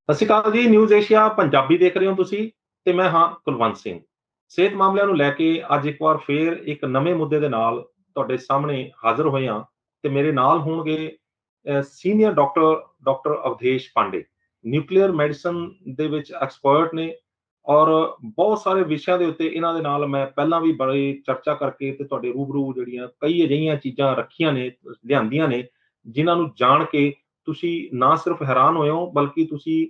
ਸਤਿ ਸ਼੍ਰੀ ਅਕਾਲ ਜੀ, news Asia Punjabi ਦੇਖ ਰਹੇ ਹੋ ਤੁਸੀਂ ਤੇ ਮੈਂ ਹਾਂ ਕੁਲਵੰਤ ਸਿੰਘ। ਸਿਹਤ ਮਾਮਲਿਆਂ ਨੂੰ ਲੈ ਕੇ ਅੱਜ ਇੱਕ ਵਾਰ ਫੇਰ ਇੱਕ ਨਵੇਂ ਮੁੱਦੇ ਦੇ ਨਾਲ ਤੁਹਾਡੇ ਸਾਹਮਣੇ ਹਾਜ਼ਰ ਹੋਏ ਹਾਂ ਤੇ ਮੇਰੇ ਨਾਲ ਹੋਣਗੇ senior doctor Avdhesh Pandey, nuclear medicine ਦੇ ਵਿੱਚ ਐਕਸਪਰਟ ਨੇ ਔਰ ਬਹੁਤ ਸਾਰੇ ਵਿਸ਼ਿਆਂ ਦੇ ਉੱਤੇ ਇਹਨਾਂ ਦੇ ਨਾਲ ਮੈਂ ਪਹਿਲਾਂ ਵੀ ਬੜੀ ਚਰਚਾ ਕਰਕੇ ਤੇ ਤੁਹਾਡੇ ਰੂਬਰੂ ਜਿਹੜੀਆਂ ਕਈ ਅਜਿਹੀਆਂ ਚੀਜ਼ਾਂ ਰੱਖੀਆਂ ਨੇ, ਲਿਆਂਦੀਆਂ ਨੇ, ਜਿਨ੍ਹਾਂ ਨੂੰ ਜਾਣ ਕੇ ਤੁਸੀਂ ਨਾ ਸਿਰਫ ਹੈਰਾਨ ਹੋਏ ਹੋ ਬਲਕਿ ਤੁਸੀਂ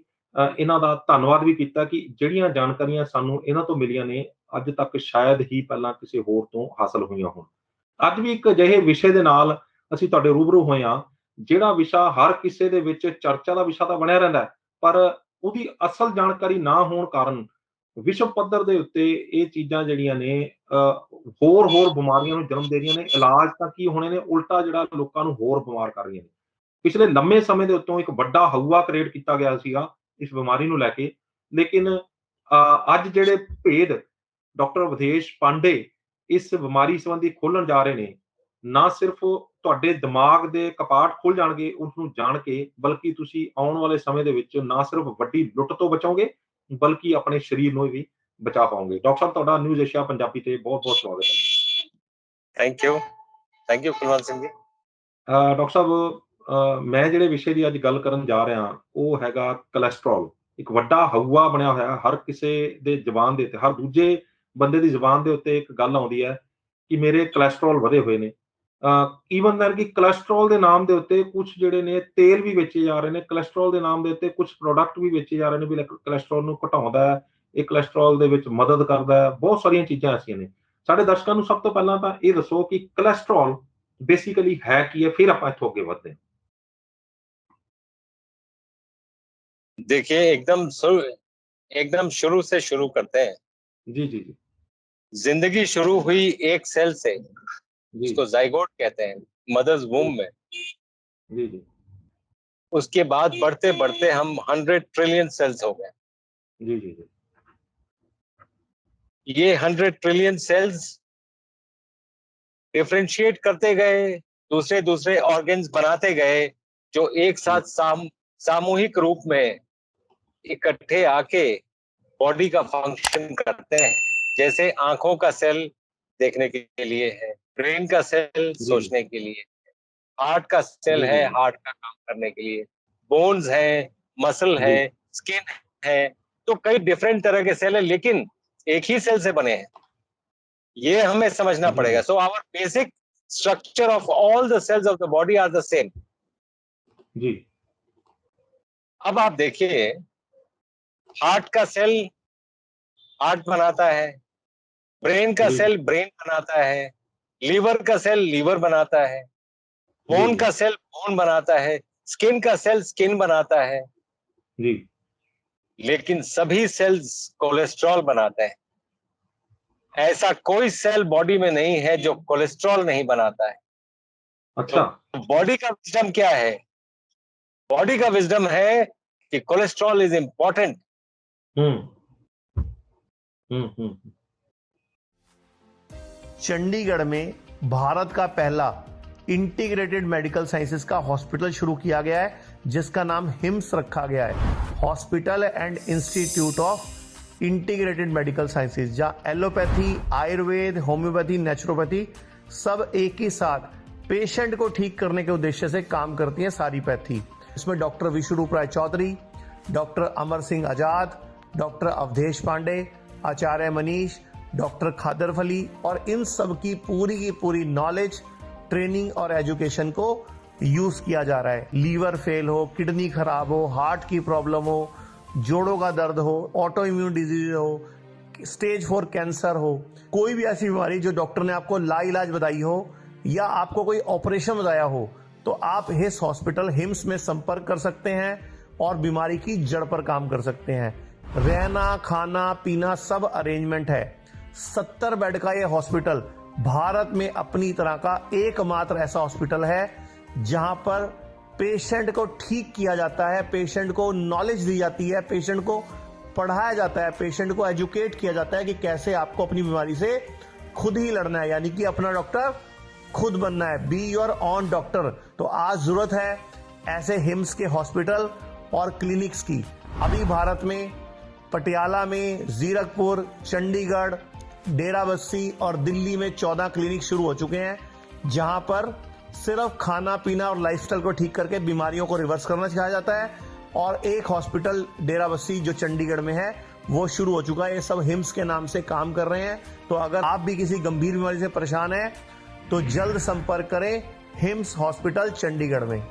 ਇਹਨਾਂ ਦਾ ਧੰਨਵਾਦ ਵੀ ਕੀਤਾ ਕਿ ਜਿਹੜੀਆਂ ਜਾਣਕਾਰੀਆਂ ਸਾਨੂੰ ਇਹਨਾਂ ਤੋਂ ਮਿਲੀਆਂ ਨੇ, ਅੱਜ ਤੱਕ ਸ਼ਾਇਦ ਹੀ ਪਹਿਲਾਂ ਕਿਸੇ ਹੋਰ ਤੋਂ ਹਾਸਲ ਹੋਈਆਂ ਹੋਣ। ਅੱਜ ਵੀ ਇੱਕ ਅਜਿਹੇ ਵਿਸ਼ੇ ਦੇ ਨਾਲ ਅਸੀਂ ਤੁਹਾਡੇ ਰੂਬਰੂ ਹੋਏ ਹਾਂ, ਜਿਹੜਾ ਵਿਸ਼ਾ ਹਰ ਕਿਸੇ ਦੇ ਵਿੱਚ ਚਰਚਾ ਦਾ ਵਿਸ਼ਾ ਤਾਂ ਬਣਿਆ ਰਹਿੰਦਾ ਹੈ, ਪਰ ਉਹਦੀ ਅਸਲ ਜਾਣਕਾਰੀ ਨਾ ਹੋਣ ਕਾਰਨ ਵਿਸ਼ਵ ਪੱਧਰ ਦੇ ਉੱਤੇ ਇਹ ਚੀਜ਼ਾਂ ਜਿਹੜੀਆਂ ਨੇ ਹੋਰ ਬਿਮਾਰੀਆਂ ਨੂੰ ਜਨਮ ਦੇ ਰਹੀਆਂ ਨੇ। ਇਲਾਜ ਤਾਂ ਕੀ ਹੋਣੇ ਨੇ, ਉਲਟਾ ਜਿਹੜਾ ਲੋਕਾਂ ਨੂੰ ਹੋਰ ਬਿਮਾਰ ਕਰ ਰਹੀਆਂ ਨੇ। ਪਿਛਲੇ ਲੰਮੇ ਸਮੇਂ ਦੇ ਉੱਤੋਂ ਇੱਕ ਵੱਡਾ ਹਊਆ ਕ੍ਰੀਏਟ ਕੀਤਾ ਗਿਆ ਸੀਗਾ ਇਸ ਬਿਮਾਰੀ ਨੂੰ ਲੈ ਕੇ, ਲੇਕਿਨ ਅੱਜ ਜਿਹੜੇ ਭੇਦ ਡਾਕਟਰ ਅਵਧੇਸ਼ ਪਾਂਡੇ ਇਸ ਬਿਮਾਰੀ ਸੰਬੰਧੀ ਖੋਲਣ ਜਾ ਰਹੇ ਨੇ, ਨਾ ਸਿਰਫ ਤੁਹਾਡੇ ਦਿਮਾਗ ਦੇ ਕਪਾਟ ਖੁੱਲ ਜਾਣਗੇ ਉਸਨੂੰ ਜਾਣ ਕੇ, ਬਲਕਿ ਤੁਸੀਂ ਆਉਣ ਵਾਲੇ ਸਮੇਂ ਦੇ ਵਿੱਚ ਨਾ ਸਿਰਫ ਵੱਡੀ ਲੁੱਟ ਤੋਂ ਬਚੋਗੇ ਬਲਕਿ ਆਪਣੇ ਸਰੀਰ ਨੂੰ ਵੀ ਬਚਾ ਪਾਓਗੇ। ਡਾਕਟਰ ਸਾਹਿਬ, ਤੁਹਾਡਾ ਨਿਊਜ਼ ਏਸ਼ੀਆ ਪੰਜਾਬੀ ਤੇ ਬਹੁਤ-ਬਹੁਤ ਸਵਾਗਤ ਹੈ ਜੀ। Thank you Kulwant Singh ji. Doctor ਸਾਹਿਬ, ਮੈਂ ਜਿਹੜੇ ਵਿਸ਼ੇ ਦੀ ਅੱਜ ਗੱਲ ਕਰਨ ਜਾ ਰਿਹਾ ਉਹ ਹੈਗਾ ਕੋਲੇਸਟ੍ਰੋਲ। ਇੱਕ ਵੱਡਾ ਹਊਆ ਬਣਿਆ ਹੋਇਆ, ਹਰ ਕਿਸੇ ਦੇ ਜ਼ੁਬਾਨ ਦੇ ਉੱਤੇ, ਹਰ ਦੂਜੇ ਬੰਦੇ ਦੀ ਜ਼ੁਬਾਨ ਦੇ ਉੱਤੇ ਇੱਕ ਗੱਲ ਆਉਂਦੀ ਹੈ ਕਿ ਮੇਰੇ ਕੋਲੇਸਟ੍ਰੋਲ ਵਧੇ ਹੋਏ ਨੇ। ਈਵਨ ਦੈਟ ਕਿ ਕੋਲੇਸਟ੍ਰੋਲ ਦੇ ਨਾਮ ਦੇ ਉੱਤੇ ਕੁਛ ਜਿਹੜੇ ਨੇ ਤੇਲ ਵੀ ਵੇਚੇ ਜਾ ਰਹੇ ਨੇ, ਕੋਲੇਸਟ੍ਰੋਲ ਦੇ ਨਾਮ ਦੇ ਉੱਤੇ ਕੁਛ ਪ੍ਰੋਡਕਟ ਵੀ ਵੇਚੇ ਜਾ ਰਹੇ ਨੇ ਵੀ ਕੋਲੇਸਟ੍ਰੋਲ ਨੂੰ ਘਟਾਉਂਦਾ ਹੈ, ਇਹ ਕੋਲੇਸਟ੍ਰੋਲ ਦੇ ਵਿੱਚ ਮਦਦ ਕਰਦਾ ਹੈ, ਬਹੁਤ ਸਾਰੀਆਂ ਚੀਜ਼ਾਂ ਐਸੀਆਂ ਨੇ। ਸਾਡੇ ਦਰਸ਼ਕਾਂ ਨੂੰ ਸਭ ਤੋਂ ਪਹਿਲਾਂ ਤਾਂ ਇਹ ਦੱਸੋ ਕਿ ਕੋਲੇਸਟ੍ਰੋਲ बेसिकली है कि है, फिर आप इत्थों अगे बढ़ते हैं। देखिए, एकदम शुरू से शुरू करते हैं। जी जी जी। जिंदगी शुरू हुई एक सेल से, जिसको जाइगोट कहते हैं, मदर्स वूम में। जी जी। उसके बाद बढ़ते बढ़ते हम 100 ट्रिलियन सेल्स हो गए। जी जी जी। ये 100 ट्रिलियन सेल्स डिफरेंशिएट करते गए, दूसरे दूसरे ऑर्गन्स बनाते गए, जो एक साथ सामूहिक रूप में इकट्ठे आके बॉडी का फंक्शन करते हैं। जैसे आंखों का सेल देखने के लिए है, ब्रेन का सेल सोचने के लिए, हार्ट का सेल है हार्ट का काम करने के लिए, बोन्स है, मसल है, स्किन है, तो कई डिफरेंट तरह के सेल है, लेकिन एक ही सेल से बने हैं। ये हमें समझना पड़ेगा। So our basic structure of all the cells of the body are the same. जी। अब आप देखिए, हार्ट का सेल हार्ट बनाता है, ब्रेन का सेल ब्रेन बनाता है, लीवर का सेल लीवर बनाता है, बोन का सेल बोन बनाता है, स्किन का सेल स्किन बनाता है। जी। लेकिन सभी सेल्स कोलेस्ट्रॉल बनाते हैं। ऐसा कोई सेल बॉडी में नहीं है जो कोलेस्ट्रॉल नहीं बनाता है। अच्छा। तो बॉडी का विजडम क्या है? बॉडी का विजडम है कि कोलेस्ट्रॉल इज इंपॉर्टेंट। चंडीगढ़ में भारत का पहला इंटीग्रेटेड मेडिकल साइंसेज का हॉस्पिटल शुरू किया गया है, जिसका नाम हिम्स रखा गया है, hospital and institute of integrated medical sciences, जहां एलोपैथी, आयुर्वेद, होम्योपैथी, नेचुरोपैथी सब एक ही साथ पेशेंट को ठीक करने के उद्देश्य से काम करती हैं सारी पैथी। इसमें डॉक्टर विश्वरूप राय चौधरी, डॉक्टर अमर सिंह आजाद, डॉक्टर अवधेश पांडे, आचार्य मनीष, डॉक्टर खादर फली और इन सब की पूरी नॉलेज, ट्रेनिंग और एजुकेशन को यूज किया जा रहा है। लीवर फेल हो, किडनी खराब हो, हार्ट की प्रॉब्लम हो, जोड़ों का दर्द हो, ऑटो इम्यून डिजीज हो, स्टेज 4 कैंसर हो, कोई भी ऐसी बीमारी जो डॉक्टर ने आपको लाइलाज बताई हो या आपको कोई ऑपरेशन बताया हो, तो आप इस हॉस्पिटल हिम्स में संपर्क कर सकते हैं और बीमारी की जड़ पर काम कर सकते हैं। रहना, खाना, पीना सब अरेंजमेंट है। 70 बेड का यह हॉस्पिटल भारत में अपनी तरह का एकमात्र ऐसा हॉस्पिटल है जहां पर पेशेंट को ठीक किया जाता है, पेशेंट को नॉलेज दी जाती है, पेशेंट को पढ़ाया जाता है, पेशेंट को एजुकेट किया जाता है कि कैसे आपको अपनी बीमारी से खुद ही लड़ना है, यानी कि अपना डॉक्टर खुद बनना है। Be your on doctor. तो आज जरूरत है ऐसे हिम्स के हॉस्पिटल और क्लिनिक्स की। अभी भारत में पटियाला में, जीरकपुर, चंडीगढ़, डेराबस्सी और दिल्ली में 14 क्लिनिक शुरू हो चुके हैं, जहां पर सिर्फ खाना पीना और लाइफस्टाइल को ठीक करके बीमारियों को रिवर्स करना सिखाया जाता है। और एक हॉस्पिटल डेराबस्सी जो चंडीगढ़ में है वो शुरू हो चुका है। ये सब हिम्स के नाम से काम कर रहे हैं। तो अगर आप भी किसी गंभीर बीमारी से परेशान हैं तो जल्द संपर्क करें हिम्स हॉस्पिटल चंडीगढ़ में।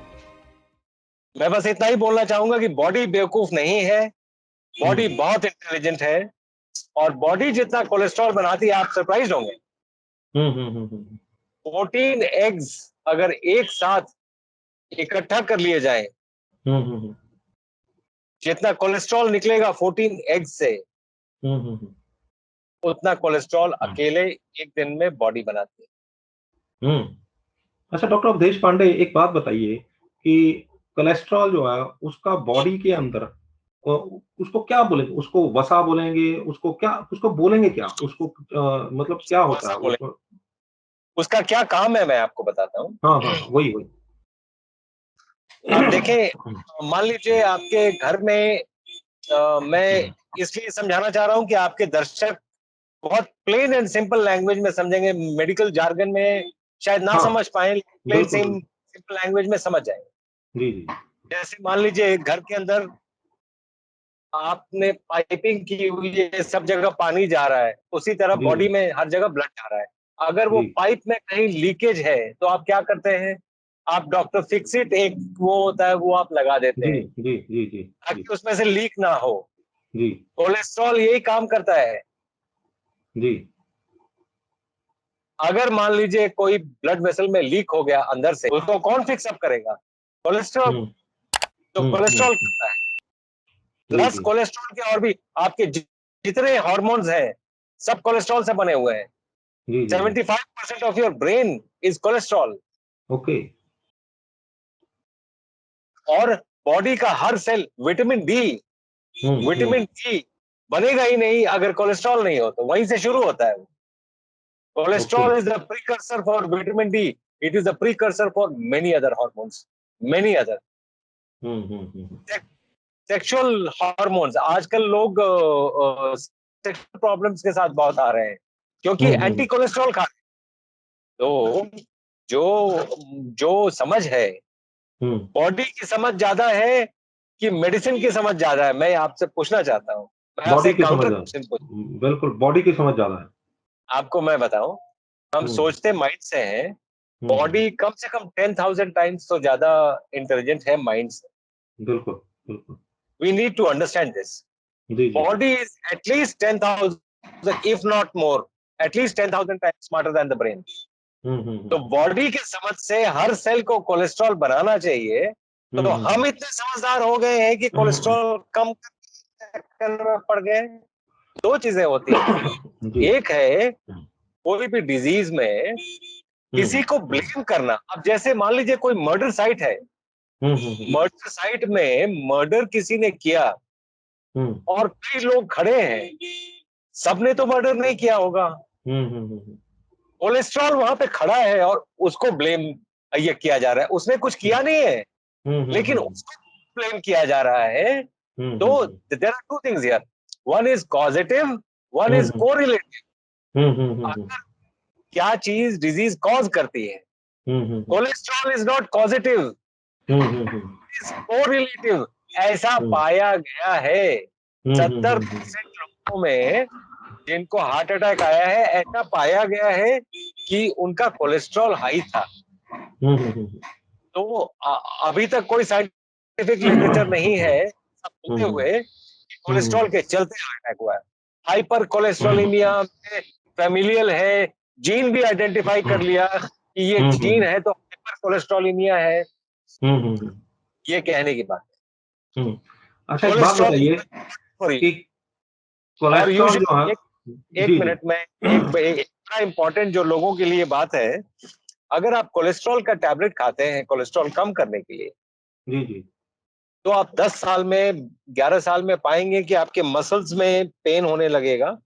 मैं बस इतना ही बोलना चाहूंगा कि बॉडी बेवकूफ नहीं है, बॉडी बहुत इंटेलिजेंट है, और बॉडी जितना कोलेस्ट्रॉल बनाती है आप सरप्राइज होंगे। 14 एग्स अगर एक साथ इकट्ठा कर लिए जाए, जितना कोलेस्ट्रॉल निकलेगा 14 एग्स से, उतना कोलेस्ट्रॉल अकेले एक दिन में बॉडी बनाती है। अच्छा डॉक्टर अवधेश पांडे, एक बात बताइए कि कोलेस्ट्रॉल जो है उसका बॉडी के अंदर उसको क्या बोलेंगे? उसको वसा बोलेंगे? उसको बोलेंगे क्या? उसको मतलब क्या होता है उसको? उसका क्या काम है मैं आपको बताता हूँ। हाँ हाँ, वही वही। आप देखें, मान लीजिए आपके घर में मैं इसलिए समझाना चाह रहा हूँ कि आपके दर्शक बहुत प्लेन एंड सिंपल लैंग्वेज में समझेंगे, मेडिकल जार्गन में शायद ना समझ पाए, प्लेन सिंपल लैंग्वेज में समझ जाएंगे। जी जी। जैसे मान लीजिए घर के अंदर आपने पाइपिंग की हुई है, सब जगह पानी जा रहा है, उसी तरह बॉडी में हर जगह ब्लड जा रहा है। अगर वो पाइप में कहीं लीकेज है तो आप क्या करते हैं? आप डॉक्टर फिक्सिट एक वो होता है वो आप लगा देते हैं जी जी जी, ताकि उसमें से लीक ना हो। जी। कोलेस्ट्रॉल यही काम करता है जी। अगर मान लीजिए कोई ब्लड वेसल में लीक हो गया अंदर से, उसको कौन फिक्स अप करेगा? कोलेस्ट्रॉल। तो कोलेस्ट्रॉल करता है। प्लस कोलेस्ट्रॉल के और भी आपके जितने हार्मोन्स हैं सब कोलेस्ट्रॉल से बने हुए हैं। 75% of your brain is cholesterol. Okay. और बॉडी का हर सेल विटामिन डी बनेगा ही नहीं अगर कोलेस्ट्रॉल नहीं हो, तो वहीं से शुरू होता है। Cholesterol is the precursor for vitamin D, it is the precursor for many other hormones, many other sexual hormones. आजकल लोग सेक्सुअल प्रॉब्लम्स के साथ बहुत आ रहे हैं क्योंकि एंटी कोलेस्ट्रॉल खा रहे हैं। तो जो समझ है, बॉडी की समझ ज्यादा है कि मेडिसिन की समझ ज्यादा है? मैं आपसे पूछना चाहता हूँ, मैं आपसे काउंटर क्वेश्चन पूछूं। बिल्कुल, बॉडी की समझ ज्यादा है। आपको मैं बताऊं, हम सोचते माइंड से हैं, बॉडी कम से कम 10,000 टाइम्स तो ज्यादा इंटेलिजेंट है माइंड से। बिल्कुल बिल्कुल। We need to understand this. Body is at least 10,000, if not more, at least 10,000 times smarter than the brain. तो बॉडी के समझ से हर सेल को कोलेस्ट्रॉल बनाना चाहिए। तो हम इतने समझदार हो गए हैं कि कोलेस्ट्रॉल कम करना पड़ गए। दो चीजें होती हैं, एक है कोई भी डिजीज में किसी को ब्लेम करना। अब जैसे मान लीजिए कोई मर्डर साइट है, मर्डर साइट में मर्डर किसी ने किया और कई लोग खड़े हैं, सबने तो मर्डर नहीं किया होगा। कोलेस्ट्रॉल वहां पे खड़ा है और उसको ब्लेम ये किया जा रहा है, उसने कुछ किया नहीं है लेकिन उसको ब्लेम किया जा रहा है। तो there are two things here, one is causative, one is correlative. क्या चीज डिजीज कॉज करती है? Cholesterol is not causative, is correlative. ऐसा पाया गया है 70% लोगों में जिनको हार्ट अटैक आया है, ऐसा पाया गया है कि उनका कोलेस्ट्रॉल हाई था। तो अभी तक कोई साइंटिफिक लिटरेचर नहीं है सब बोलते हुए कि कोलेस्ट्रॉल के चलते हार्ट अटैक हुआ है। हाइपर कोलेस्ट्रोलिमिया में फैमिलियल है, जीन भी आइडेंटिफाई कर लिया कि ये जीन है तो हाइपर कोलेस्ट्रोलिमिया है। ये कहने की बात है। अच्छा, एक बात बताइए कि कोलेस्ट्रॉल जो है, एक मिनट में एक बड़ा इंपॉर्टेंट जो लोगों के लिए बात है, अगर आप कोलेस्ट्रॉल का टैबलेट खाते हैं कोलेस्ट्रॉल कम करने के लिए, जी जी, तो आप 10 साल में 11 साल में पाएंगे कि आपके मसल्स में पेन होने लगेगा,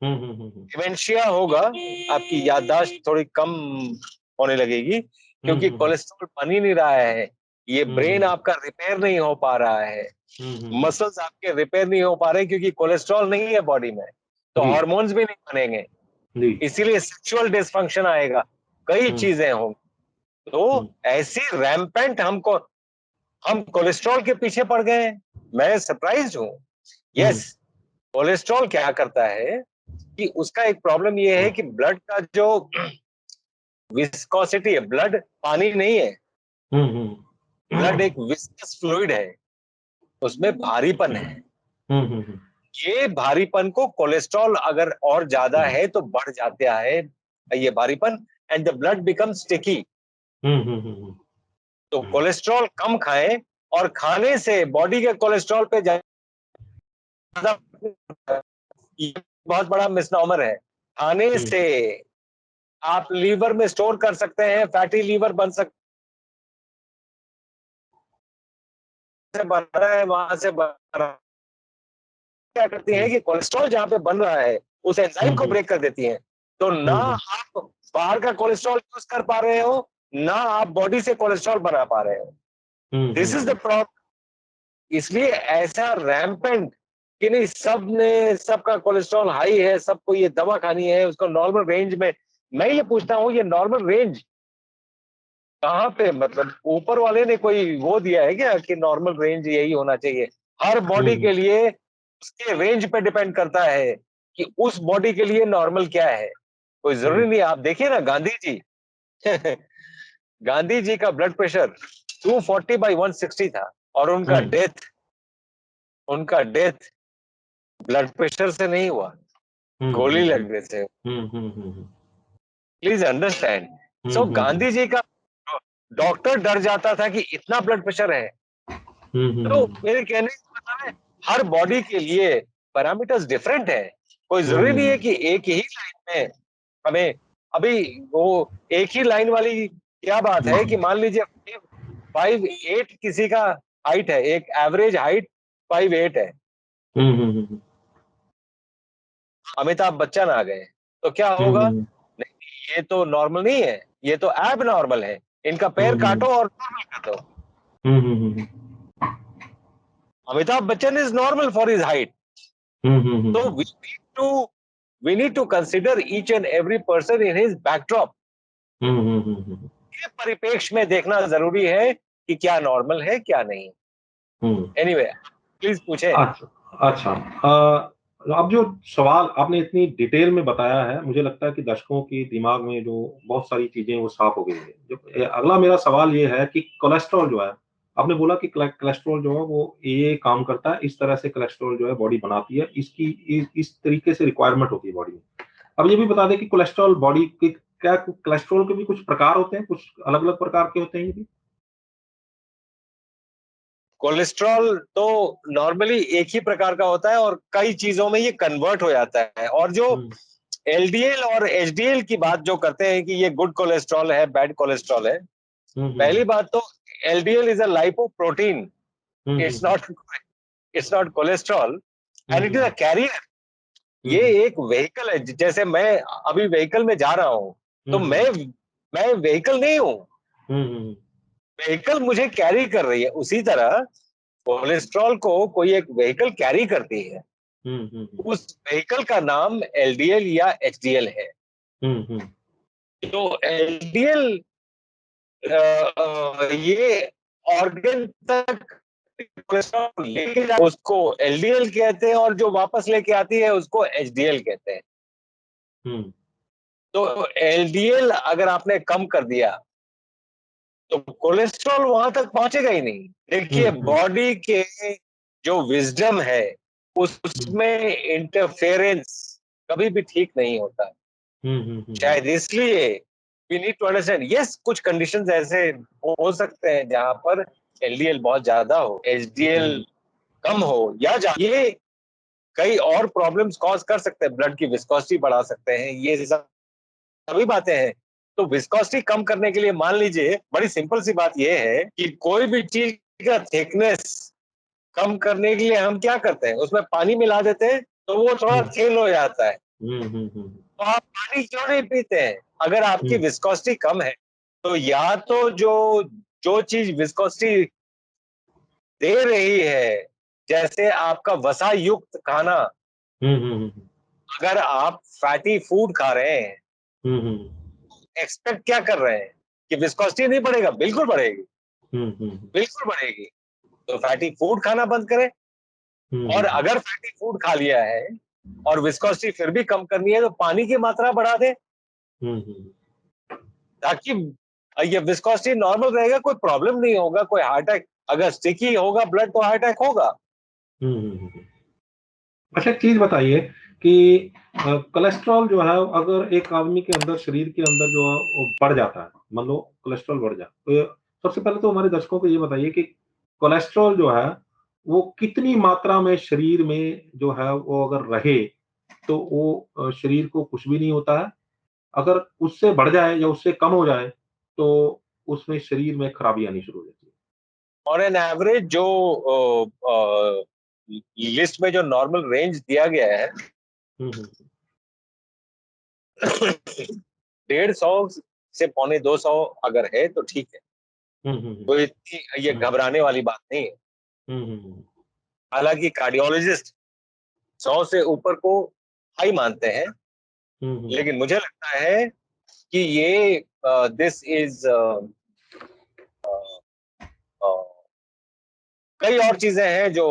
डिमेंशिया होगा, आपकी याददाश्त थोड़ी कम होने लगेगी क्योंकि कोलेस्ट्रॉल बन ही नहीं रहा है, ये ब्रेन आपका रिपेयर नहीं हो पा रहा है। मसल्स आपके रिपेयर नहीं हो पा रहे क्योंकि कोलेस्ट्रॉल नहीं है बॉडी में, तो जी। हार्मोन्स भी नहीं बनेंगे, जी। इसीलिए सेक्सुअल डिसफंक्शन आएगा, कई चीजें होंगी। तो ऐसी रैम्पेंट हम कोलेस्ट्रॉल के पीछे पड़ गए हैं। मैं सरप्राइज हूं। यस, कोलेस्ट्रॉल क्या करता है कि उसका एक प्रॉब्लम ये है कि ब्लड का जो विस्कोसिटी है, ब्लड पानी नहीं है, ब्लड एक विस्कस फ्लूइड है, उसमें भारीपन है। ये भारीपन को कोलेस्ट्रॉल अगर और ज्यादा है तो बढ़ जाता है ये भारीपन, and the blood become sticky. तो कोलेस्ट्रॉल कम खाएं, और खाने से बॉडी के कोलेस्ट्रॉल पे ज्यादा, ये बहुत बड़ा मिसनॉमर है। खाने से आप लीवर में स्टोर कर सकते हैं, फैटी लीवर बन सकते बन रहा है, वहां से बन रहा है। क्या करती है कि कोलेस्ट्रॉल जहां पे बन रहा है उस एंजाइम को ब्रेक कर देती है। तो ना आप बाहर का कोलेस्ट्रॉल यूज कर पा रहे हो, ना आप बॉडी से कोलेस्ट्रॉल बना पा रहे हो। This is the problem. इसलिए ऐसा रैम्पेंट कि नहीं, सबका कोलेस्ट्रॉल हाई है, सबको ये दवा खानी है, उसको नॉर्मल रेंज में। मैं ये पूछता हूँ, ये नॉर्मल रेंज कहाँ पे, मतलब ऊपर वाले ने कोई वो दिया है क्या कि नॉर्मल रेंज यही होना चाहिए? हर बॉडी के लिए उसके रेंज पे डिपेंड करता है कि उस बॉडी के लिए नॉर्मल क्या है। कोई जरूरी नहीं। आप देखिए ना, गांधी जी गांधी जी का ब्लड प्रेशर 240/160 था, और उनका डेथ ब्लड प्रेशर से नहीं हुआ, गोली लगने से। Please understand. So Gandhi ji का डॉक्टर डर जाता था कि इतना ब्लड प्रेशर है। तो मेरे कहने का मतलब है, हर बॉडी के लिए पैरामीटर्स डिफरेंट है। कोई जरूरी नहीं है कि एक ही लाइन में हमें, अभी वो एक ही लाइन वाली क्या बात है कि मान लीजिए 5'8" किसी का हाइट है, एक एवरेज हाइट 5'8" है, अमिताभ बच्चन आ गए तो क्या होगा? नहीं, ये तो नॉर्मल नहीं है, ये तो एब नॉर्मल है, इनका पैर काटो और नॉर्मल कर दो। Amitabh Bachchan is normal for his height. तो we need to consider each and every person in his backdrop. ये परिप्रेक्ष्य में देखना जरूरी है कि क्या नॉर्मल है क्या नहीं। एनीवे, प्लीज पूछे। अच्छा। अब जो सवाल आपने इतनी डिटेल में बताया है, मुझे लगता है कि दर्शकों के दिमाग में जो बहुत सारी चीजें वो साफ हो गई है। जो अगला मेरा सवाल ये है कि कोलेस्ट्रॉल जो है, आपने बोला कि कोलेस्ट्रॉल जो है वो ये काम करता है, इस तरह से कोलेस्ट्रॉल जो है बॉडी बनाती है, इस तरीके से रिक्वायरमेंट होती है बॉडी में। अब ये भी बता दें कि कोलेस्ट्रॉल बॉडी के, क्या कोलेस्ट्रॉल के भी कुछ प्रकार होते हैं, कुछ अलग अलग प्रकार के होते हैं ये भी? कोलेस्ट्रॉल तो नॉर्मली एक ही प्रकार का होता है, और कई चीजों में ये कन्वर्ट हो जाता है। और जो एलडीएल और एचडीएल की बात जो करते हैं कि ये गुड कोलेस्ट्रॉल है, बैड कोलेस्ट्रॉल है, पहली बात तो LDL is a lipoprotein, it's not cholesterol, and it is a carrier. ये एक व्हीकल है। जैसे मैं अभी व्हीकल में जा रहा हूं, तो मैं व्हीकल नहीं हूं, व्हीकल मुझे कैरी कर रही है। उसी तरह कोलेस्ट्रॉल को कोई एक व्हीकल कैरी करती है, उस व्हीकल का नाम एलडीएल या एचडीएल है। तो एलडीएल ये ऑर्गन तक कोलेस्ट्रॉल लेके उसको एलडीएल कहते हैं, और जो वापस लेके आती है उसको एचडीएल कहते हैं। तो एलडीएल अगर आपने कम कर दिया तो कोलेस्ट्रॉल वहां तक पहुंचेगा ही नहीं। देखिए, बॉडी के जो विजडम है उसमें इंटरफेरेंस कभी भी ठीक नहीं होता। शायद इसलिए we need to understand. Yes, कुछ कंडीशंस ऐसे हो सकते हैं जहां पर एलडीएल बहुत ज्यादा हो, एचडीएल कम हो, या ये कई और प्रॉब्लम्स कॉज कर सकते हैं, ब्लड की विस्कोसिटी बढ़ा सकते हैं, ये सभी बातें हैं। तो विस्कोसिटी कम करने के लिए मान लीजिए, बड़ी सिंपल सी बात यह है कि कोई भी चीज का थिकनेस कम करने के लिए हम क्या करते हैं, उसमें पानी मिला देते हैं तो वो थोड़ा थिन हो जाता है। तो आप पानी क्यों नहीं पीते हैं? अगर आपकी विस्कोसिटी कम है तो या तो जो चीज विस्कोसिटी दे रही है जैसे आपका वसा युक्त खाना, हम्म, अगर आप फैटी फूड खा रहे हैं, हम्म, एक्सपेक्ट क्या कर रहे हैं कि विस्कोसिटी नहीं बढ़ेगा? बिल्कुल बढ़ेगी, हम्म, बिल्कुल बढ़ेगी। तो फैटी फूड खाना बंद करें, और अगर फैटी फूड खा लिया है और विस्कोसिटी फिर भी कम करनी है, तो पानी की मात्रा बढ़ा दें, ताकि ये विस्कोसिटी नॉर्मल रहेगा, कोई प्रॉब्लम नहीं होगा, कोई हार्ट अटैक, अगर स्टिकी होगा ब्लड तो हार्ट अटैक होगा। अच्छा, एक चीज बताइए कि कोलेस्ट्रॉल जो है, अगर एक आदमी के अंदर, शरीर के अंदर जो है वो बढ़ जाता है, मान लो कोलेस्ट्रॉल बढ़ जाए, तो सबसे पहले तो हमारे दर्शकों को ये बताइए कि कोलेस्ट्रॉल जो है वो कितनी मात्रा में शरीर में जो है वो अगर रहे तो वो शरीर को कुछ भी नहीं होता है। अगर उससे बढ़ जाए या उससे कम हो जाए तो उसमें शरीर में खराबी आनी शुरू हो जाती है। और एन एवरेज जो लिस्ट में जो नॉर्मल रेंज दिया गया है, हम्म, 150 से 250 अगर है तो ठीक है, तो इतनी ये घबराने वाली बात नहीं है। हालांकि कार्डियोलॉजिस्ट 100 से ऊपर को हाई मानते हैं, लेकिन मुझे लगता है कि ये दिस इज कई और चीजें हैं जो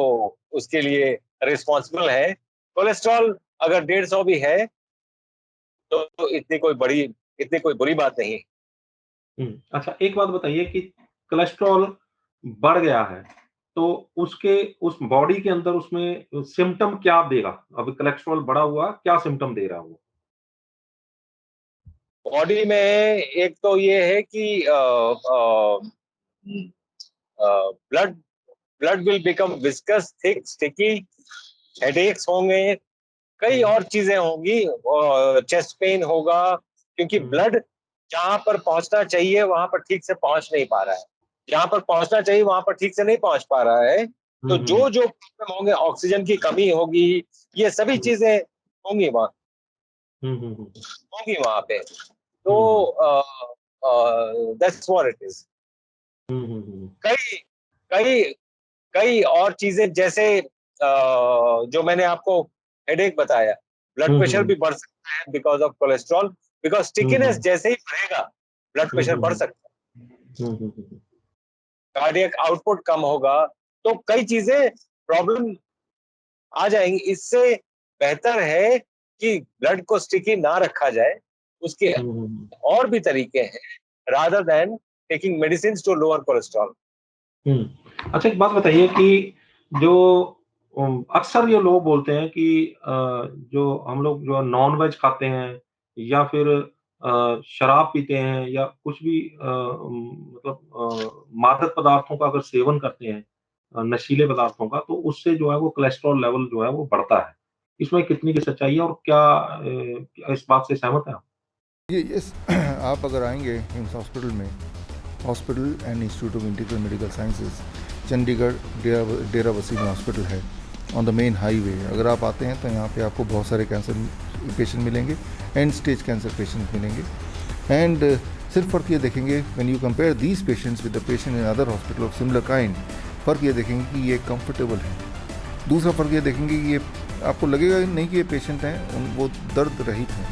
उसके लिए रिस्पॉन्सिबल है। कोलेस्ट्रॉल अगर 150 भी है तो इतनी कोई बुरी बात नहीं। अच्छा, एक बात बताइए कि कोलेस्ट्रॉल बढ़ गया है तो उसके उस बॉडी के अंदर उसमें सिम्पटम क्या देगा? अभी कोलेस्ट्रॉल बढ़ा हुआ, क्या सिम्पटम दे रहा है वो? बॉडी में एक तो ये है कि blood blood will become viscous, thick, sticky, headaches होंगे, कई और चीजें होंगी, चेस्ट पेन होगा, क्योंकि ब्लड जहां पर पहुंचना चाहिए वहां पर ठीक से पहुंच नहीं पा रहा है, जहां पर पहुंचना चाहिए वहां पर ठीक से नहीं पहुंच पा रहा है। तो जो जो प्रॉब्लम होंगे, ऑक्सीजन की कमी होगी, ये सभी चीजें होंगी वहां पे। तो दैट्स व्हाट इट इज। कई कई कई और चीजें, जैसे जो मैंने आपको हेडेक बताया, ब्लड प्रेशर भी बढ़ सकता है because of cholesterol, because stickiness जैसे ही बढ़ेगा ब्लड प्रेशर बढ़ सकता है, कार्डियक आउटपुट कम होगा, तो कई चीजें प्रॉब्लम आ जाएंगी। इससे बेहतर है कि ब्लड को स्टिकी ना रखा जाए, उसके और भी तरीके हैं rather than taking medicine to lower cholesterol. अच्छा, एक बात बताइए कि जो अक्सर ये लोग बोलते हैं कि जो हम लोग जो नॉन वेज खाते हैं या फिर शराब पीते हैं या कुछ भी मतलब मादक पदार्थों का अगर सेवन करते हैं, नशीले पदार्थों का, तो उससे जो है वो कोलेस्ट्रॉल लेवल जो है वो बढ़ता है। इसमें कितनी की सच्चाई है और क्या इस बात से सहमत हैं आप? ये आप अगर आएंगे हिम्स हॉस्पिटल में, hospital and institute of integral medical sciences, Chandigarh Derabassi में हॉस्पिटल है ऑन द मेन हाईवे। अगर आप आते हैं तो यहाँ पे आपको बहुत सारे कैंसर पेशेंट मिलेंगे, एंड स्टेज कैंसर पेशेंट मिलेंगे। एंड सिर्फ फ़र्क ये देखेंगे when you compare these patients with the patient in other hospital of similar kind, फ़र्क ये देखेंगे कि ये कंफर्टेबल है। दूसरा फ़र्क ये देखेंगे कि ये आपको लगेगा नहीं कि ये पेशेंट हैं, वो दर्द रहित हैं।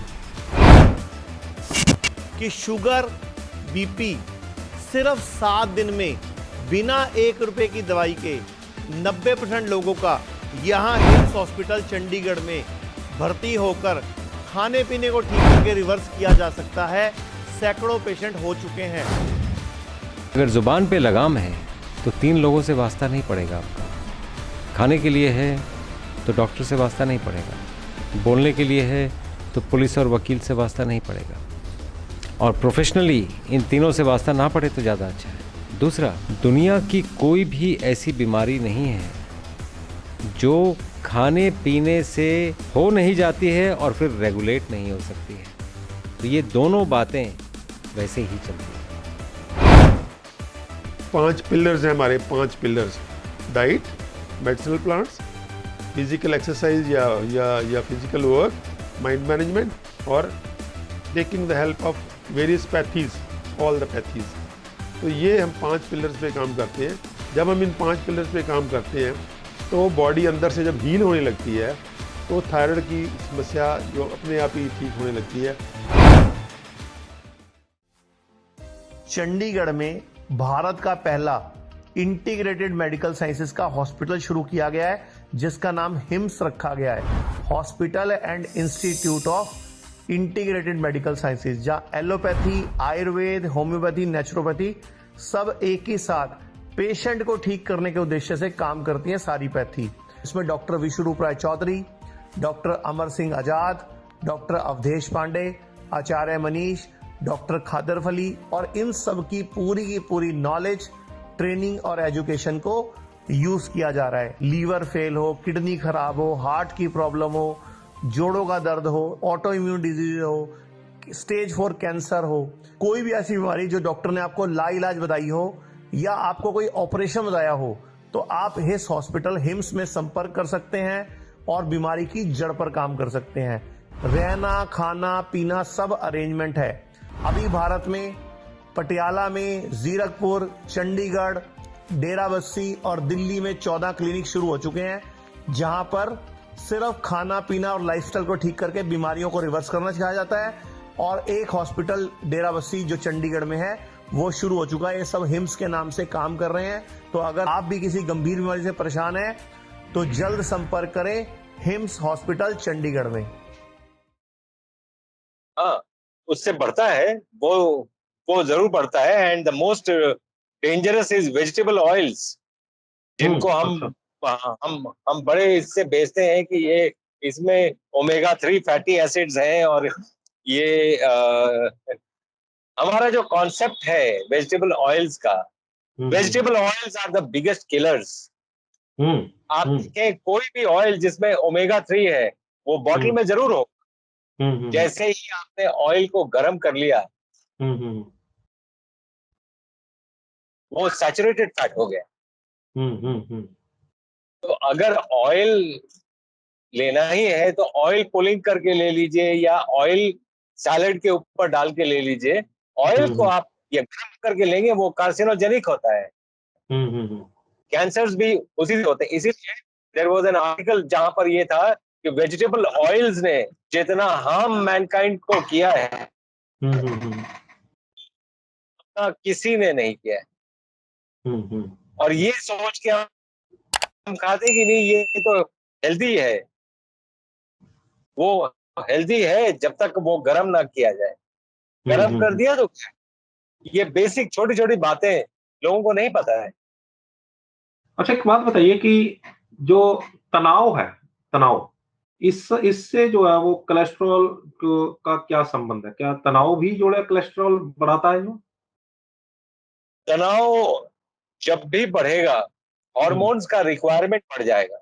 कि शुगर, बीपी सिर्फ 7 दिन में बिना 1 रुपए की दवाई के 90% लोगों का यहाँ हिम्स हॉस्पिटल चंडीगढ़ में भर्ती होकर खाने पीने को ठीक करके रिवर्स किया जा सकता है। सैकड़ों पेशेंट हो चुके हैं। अगर जुबान पे लगाम है तो 3 लोगों से वास्ता नहीं पड़ेगा आपका। खाने के लिए है तो डॉक्टर से वास्ता नहीं पड़ेगा, बोलने के लिए है तो पुलिस और वकील से वास्ता नहीं पड़ेगा, और प्रोफेशनली इन तीनों से वास्ता ना पड़े तो ज़्यादा अच्छा है। दूसरा, दुनिया की कोई भी ऐसी बीमारी नहीं है जो खाने पीने से हो नहीं जाती है और फिर रेगुलेट नहीं हो सकती है। तो ये दोनों बातें वैसे ही चलती हैं। 5 पिलर्स हैं हमारे, 5 pillars: diet, medicinal plants, physical exercise या फिजिकल वर्क, माइंड मैनेजमेंट, और taking the help of various pathies, all the pathies. तो ये हम 5 पिलर्स पे काम करते हैं। जब हम इन 5 पिलर्स पे काम करते हैं तो तो बॉडी अंदर से जब हील होने लगती है तो थायराइड की समस्या जो अपने आप ही ठीक होने लगती है। चंडीगढ़ में भारत का पहला इंटीग्रेटेड मेडिकल साइंसेज का हॉस्पिटल शुरू किया गया है, जिसका नाम हिम्स रखा गया है, hospital and institute of integrated medical sciences, जहां एलोपैथी, आयुर्वेद, होम्योपैथी, नेचुरोपैथी सब एक ही साथ पेशेंट को ठीक करने के उद्देश्य से काम करती हैं सारी पैथी। इसमें डॉक्टर विश्वरूप राय चौधरी, डॉक्टर अमर सिंह आजाद, डॉक्टर अवधेश पांडे, आचार्य मनीष, डॉक्टर खादर फली और इन सब की पूरी नॉलेज, ट्रेनिंग और एजुकेशन को यूज किया जा रहा है। लीवर फेल हो, किडनी खराब हो, हार्ट की प्रॉब्लम हो, जोड़ों का दर्द हो, ऑटो इम्यून डिजीज हो, स्टेज 4 कैंसर हो, कोई भी ऐसी बीमारी जो डॉक्टर ने आपको लाइलाज बताई हो या आपको कोई ऑपरेशन बताया हो, तो आप इस हॉस्पिटल हिम्स में संपर्क कर सकते हैं और बीमारी की जड़ पर काम कर सकते हैं। रहना, खाना, पीना सब अरेंजमेंट है। अभी भारत में पटियाला में, जीरकपुर, चंडीगढ़, डेराबस्सी और दिल्ली में 14 क्लिनिक शुरू हो चुके हैं, जहां पर सिर्फ खाना पीना और लाइफस्टाइल को ठीक करके बीमारियों को रिवर्स करना सिखाया जाता है। और एक हॉस्पिटल डेराबस्सी जो चंडीगढ़ में है वो शुरू हो चुका है। ये सब हिम्स के नाम से काम कर रहे हैं। तो अगर आप भी किसी गंभीर बीमारी से परेशान हैं तो जल्द संपर्क करें हिम्स हॉस्पिटल चंडीगढ़ में। हाँ, उससे बढ़ता है, वो जरूर बढ़ता है। And the most dangerous is vegetable oils, जिनको हम बड़े इससे बेचते हैं कि ये इसमें ओमेगा 3 फैटी एसिड्स हैं। और ये हमारा जो कॉन्सेप्ट है वेजिटेबल ऑयल्स का, vegetable oils are the biggest killers. आप देखें कोई भी ऑयल जिसमें ओमेगा 3 है वो बॉटल में जरूर हो, जैसे ही आपने ऑयल को गर्म कर लिया वो सैचुरेटेड फैट हो गया। तो अगर ऑयल लेना ही है तो ऑयल पुलिंग करके ले लीजिए या ऑयल सैलेड के ऊपर डाल के ले लीजिए। ऑयल को आप ये गर्म करके लेंगे वो कार्सिनोजेनिक होता है। कैंसर्स भी उसी से होते हैं। इसीलिए देयर वाज एन आर्टिकल जहां पर ये था कि वेजिटेबल ऑयल्स ने जितना हार्म मैनकाइंड को किया है उतना किसी ने नहीं किया है। और ये सोच के हम खाते कि नहीं ये तो हेल्दी है, वो हेल्दी है जब तक वो गर्म ना किया जाए। गर्म कर दिया तो ये बेसिक छोटी छोटी बातें लोगों को नहीं पता है। अच्छा, एक बात बताइए कि जो तनाव है, तनाव इससे जो है वो कोलेस्ट्रॉल का क्या संबंध है? क्या तनाव भी जो है कोलेस्ट्रॉल बढ़ाता है? जो तनाव जब भी बढ़ेगा हार्मोन्स का रिक्वायरमेंट बढ़ जाएगा।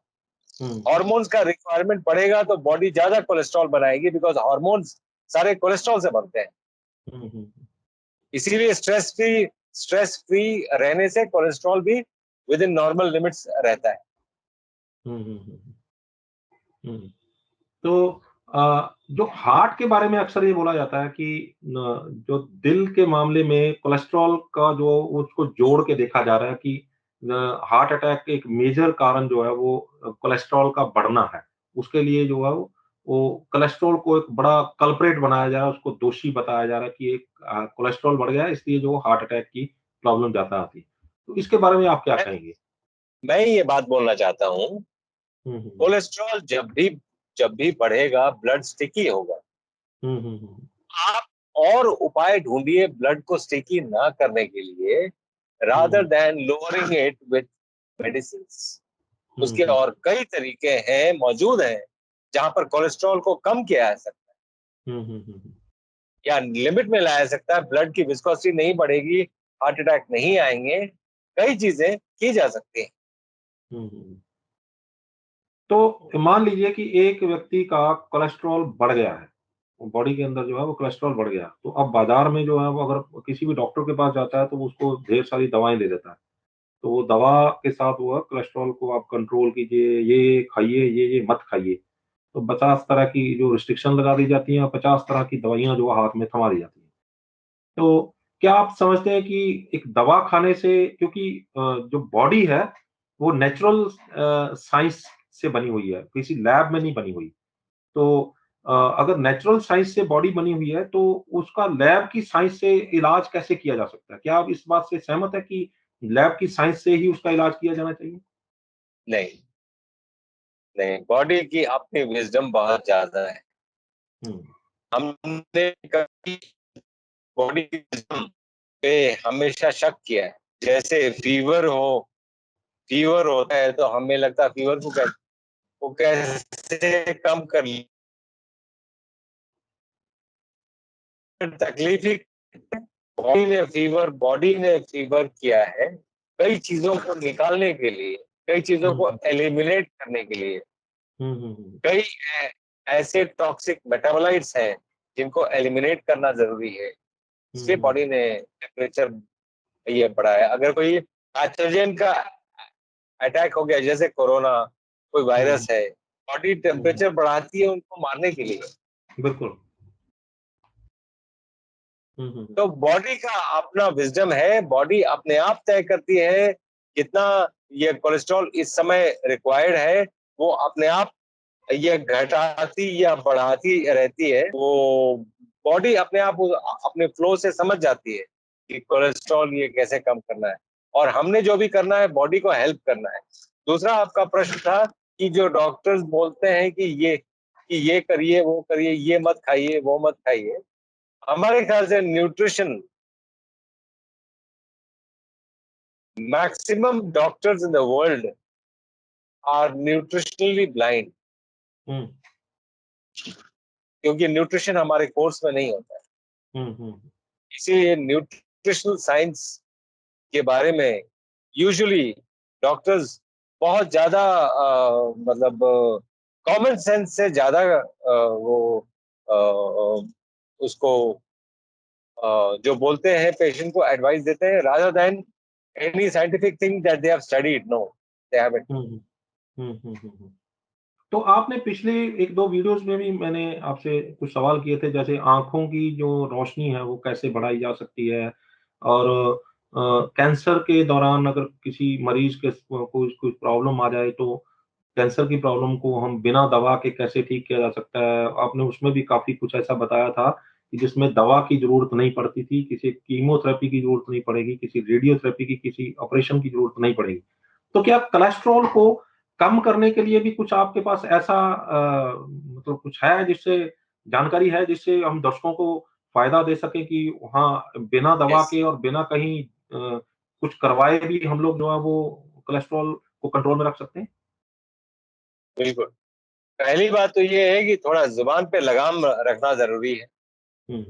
हार्मोन्स का रिक्वायरमेंट बढ़ेगा तो बॉडी ज्यादा कोलेस्ट्रॉल बनाएगी, बिकॉज हार्मोन्स सारे कोलेस्ट्रॉल से बनते हैं। इसीलिए स्ट्रेस फ्री रहने से कोलेस्ट्रॉल भी विद इन नॉर्मल लिमिट्स रहता है। तो जो हार्ट के बारे में अक्सर ये बोला जाता है कि जो दिल के मामले में कोलेस्ट्रॉल का जो उसको जोड़ के देखा जा रहा है कि हार्ट अटैक एक मेजर कारण जो है वो कोलेस्ट्रॉल का बढ़ना है। उसके लिए जो है वो कोलेस्ट्रॉल को एक बड़ा कल्प्रेट बनाया जा रहा है, उसको दोषी बताया जा रहा है कि एक कोलेस्ट्रॉल बढ़ गया है इसलिए जो हार्ट अटैक की प्रॉब्लम ज्यादा आती है। तो इसके बारे में आप क्या कहेंगे? मैं ये बात बोलना चाहता हूँ, कोलेस्ट्रॉल जब भी बढ़ेगा ब्लड स्टिकी होगा। आप और उपाय ढूंढिए ब्लड को स्टिकी ना करने के लिए, rather than lowering it with medicines. उसके और कई तरीके हैं, मौजूद हैं, जहां पर कोलेस्ट्रॉल को कम किया जा सकता है या लिमिट में लाया जा सकता है। ब्लड की विस्कोसिटी नहीं बढ़ेगी, हार्ट अटैक नहीं आएंगे, कई चीजें की जा सकती हैं। तो मान लीजिए कि एक व्यक्ति का कोलेस्ट्रॉल बढ़ गया है, बॉडी के अंदर जो है वो कोलेस्ट्रॉल बढ़ गया, तो अब बाजार में जो है वो अगर किसी भी डॉक्टर के पास जाता है तो वो उसको ढेर सारी दवाएं दे देता है। तो वो दवा के साथ वो कोलेस्ट्रॉल को आप कंट्रोल कीजिए, ये खाइए, ये मत खाइए। तो 50 तरह की जो रिस्ट्रिक्शन लगा दी जाती हैं और 50 तरह की दवाइयां जो हाथ में थमा दी जाती हैं। तो क्या आप समझते हैं कि एक दवा खाने से, क्योंकि जो बॉडी है वो नेचुरल साइंस से बनी हुई है, किसी लैब में नहीं बनी हुई। तो अगर नेचुरल साइंस से बॉडी बनी हुई है, तो उसका लैब की साइंस से इलाज कैसे किया जा सकता है? क्या आप इस बात से सहमत हैं कि लैब की साइंस से ही उसका इलाज किया जाना चाहिए? नहीं, नहीं, बॉडी की अपनी विजडम बहुत ज्यादा है। हुँ, हमने कभी बॉडी की wisdom पे हमेशा शक किया है। जैसे फीवर होता है तो हमें लगता है फीवर को कैसे कम कर लिया, तकलीफ ही बॉडी ने फीवर किया है कई चीजों को निकालने के लिए, कई चीजों को हुँ, एलिमिनेट करने के लिए। हुँ, हुँ, हुँ, कई ऐसे टॉक्सिक मेटाबोलाइट्स हैं जिनको एलिमिनेट करना जरूरी है, हुँ, इसलिए हुँ, बॉडी ने टेम्परेचर ये बढ़ाया। अगर कोई पैथोजन का अटैक हो गया जैसे कोरोना, कोई हुँ, वायरस है, बॉडी हुँ, टेम्परेचर बढ़ाती है उनको मारने के लिए। बिल्कुल। हुँ, हुँ, हुँ, तो बॉडी का अपना विजडम है, बॉडी अपने आप तय करती है कितना ये कोलेस्ट्रॉल इस समय रिक्वायर्ड है, वो अपने आप ये घटाती या बढ़ाती रहती है। वो बॉडी अपने आप अपने फ्लो से समझ जाती है कि कोलेस्ट्रॉल ये कैसे कम करना है, और हमने जो भी करना है बॉडी को हेल्प करना है। दूसरा आपका प्रश्न था कि जो डॉक्टर्स बोलते हैं कि ये करिए, वो करिए, ये मत खाइए, वो मत खाइए। हमारे ख्याल से nutrition, maximum doctors in the world are nutritionally blind, hmm, क्योंकि न्यूट्रिशन हमारे कोर्स में नहीं होता है। हुँ, हुँ, इसीलिए न्यूट्रिशनल साइंस के बारे में यूजुअली डॉक्टर्स बहुत ज्यादा मतलब कॉमन सेंस से ज्यादा वो उसको जो बोलते हैं पेशेंट को एडवाइस देते हैं, rather than any scientific thing that they have studied. No, they haven't. Hmm, hmm, hmm, hmm, hmm, hmm. तो आपने पिछले 1-2 वीडियोज़ में भी मैंने आपसे कुछ सवाल किए थे, जैसे आँखों की जो रोशनी है, वो कैसे बढ़ाई जा सकती है? और कैंसर के दौरान अगर किसी मरीज़ के को कोई प्रॉब्लम आ जाए, तो कैंसर की प्रॉब्लम को हम बिना दवा के कैसे ठीक किया जा सकता है? आपने उसमें भी काफ़ी कुछ ऐसा बताया था कि जिसमें दवा की ज़रूरत नहीं पड़ती थी, किसी कीमोथेरेपी की ज़रूरत नहीं पड़ेगी, किसी रेडियोथेरेपी की, किसी ऑपरेशन की ज़रूरत नहीं पड़ेगी। तो क्या कोलेस्ट्रॉल को कम करने के लिए भी कुछ आपके पास ऐसा मतलब कुछ है जिससे जानकारी है जिससे हम दर्शकों को फ़ायदा दे सकें कि हाँ, बिना दवा यस, के और बिना कहीं कुछ करवाए भी हम लोग जो है वो कोलेस्ट्रॉल को कंट्रोल में रख सकते हैं? बिल्कुल। पहली बात तो ये है कि थोड़ा जुबान पे लगाम रखना जरूरी है। हुँ,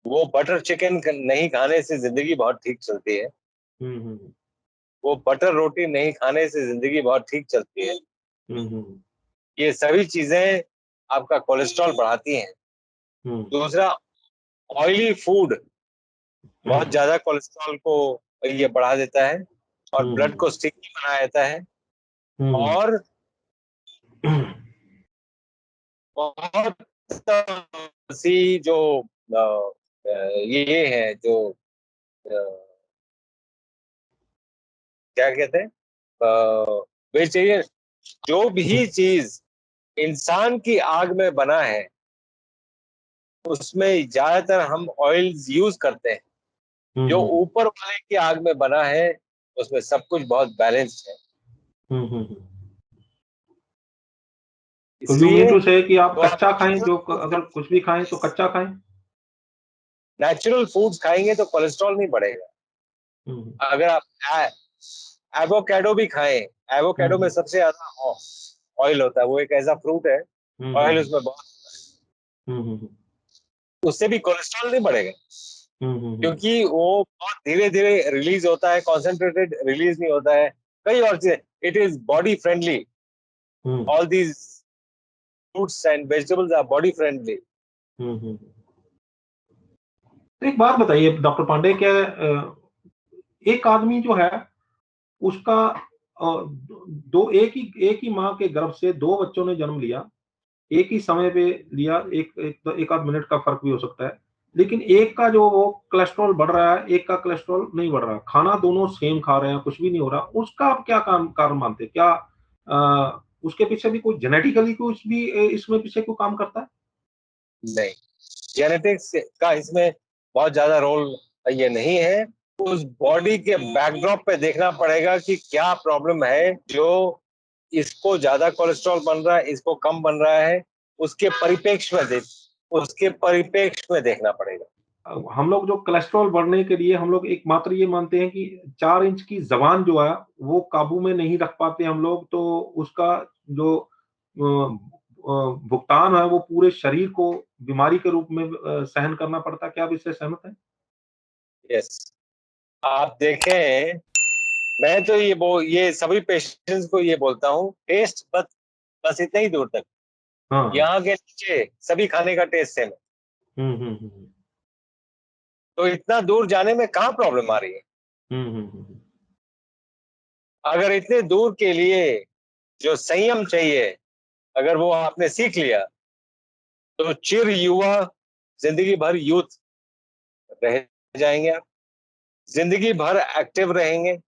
वो बटर चिकन नहीं खाने से जिंदगी बहुत ठीक चलती है। हुँ, हुँ, वो बटर रोटी नहीं खाने से जिंदगी बहुत ठीक चलती है। हुँ, हुँ, ये सभी चीजें आपका कोलेस्ट्रॉल बढ़ाती हैं। हुँ, दूसरा, ऑयली फूड बहुत हुँ, ज्यादा कोलेस्ट्रॉल को ये बढ़ा देता है और हुँ, ब्लड को स्टिकी बना देता है। हुँ, और बहुत सी जो ये है जो अ, क्या कहते हैं वेजिटेरियन, जो भी चीज इंसान की आग में बना है उसमें ज्यादातर हम ऑयल्स यूज करते हैं। हुँ, जो हुँ, ऊपर वाले की आग में बना है उसमें सब कुछ बहुत बैलेंस्ड है। हुँ, हुँ, हुँ। तो यू मीन इसलिए टू से कि आप तो आप कच्चा खाएँ, जो अगर कुछ भी खाएँ तो कच्चा खाएँ? नेचुरल फूड्स खाएंगे तो कोलेस्ट्रॉल नहीं बढ़ेगा। हुँ, हुँ, अगर आप एवोकेडो भी खाएं, एवोकेडो में हुँ, सबसे ज्यादा ऑयल होता है, वो एक ऐसा फ्रूट है, हुँ, ऑयल हुँ, उसमें बहुत, हुँ, हुँ, हुँ, उससे भी कोलेस्ट्रॉल नहीं बढ़ेगा, हुँ, हुँ, हुँ, क्योंकि वो बहुत धीरे धीरे रिलीज होता है, कॉन्सेंट्रेटेड रिलीज नहीं होता है। कई और चीजें, it is body friendly. Hmm, all these fruits and vegetables are body friendly. Hmm, hmm. तो एक बात बताइए डॉक्टर पांडे, क्या एक आदमी जो है उसका दो एक ही माँ के गर्भ से 2 बच्चों ने जन्म लिया, एक ही समय पे लिया, एक एक एक आध मिनट का फ़र्क भी हो सकता है। लेकिन एक का जो वो कोलेस्ट्रॉल बढ़ रहा है, एक का कोलेस्ट्रॉल नहीं बढ़ रहा। खाना दोनों सेम खा रहे हैं, कुछ भी नहीं हो रहा। उसका आप क्या कारण मानते हैं? क्या उसके पीछे भी कोई जेनेटिकली कुछ भी इसमें पीछे कोई काम करता है? नहीं, जेनेटिक्स का इसमें बहुत ज्यादा रोल ये नहीं है। उस बॉडी के बैकड्रॉप पे देखना पड़ेगा कि क्या प्रॉब्लम है जो इसको ज्यादा कोलेस्ट्रॉल बन रहा है, इसको कम बन रहा है। उसके परिप्रेक्ष्य में देखना पड़ेगा। हम लोग जो कोलेस्ट्रॉल बढ़ने के लिए हम लोग एकमात्र ये मानते हैं कि 4 इंच की ज़बान जो है, वो काबू में नहीं रख पाते हम लोग, तो उसका जो भुगतान है, वो पूरे शरीर को बीमारी के रूप में सहन करना पड़ता है। क्या आप इससे सहमत हैं? यस, आप देखें, मैं तो ये सभी पेशेंट्स को ये बोलता हूँ, टेस्ट बस बस इतना ही दूर तक। हाँ। यहाँ के नीचे सभी खाने का टेस्ट सेम है, हुँ, हुँ, हुँ, तो इतना दूर जाने में कहाँ प्रॉब्लम आ रही है? हुँ, हुँ, हुँ, हुँ, अगर इतने दूर के लिए जो संयम चाहिए, अगर वो आपने सीख लिया, तो चिर युवा, जिंदगी भर यूथ रह जाएंगे आप, जिंदगी भर एक्टिव रहेंगे, हुँ, हुँ,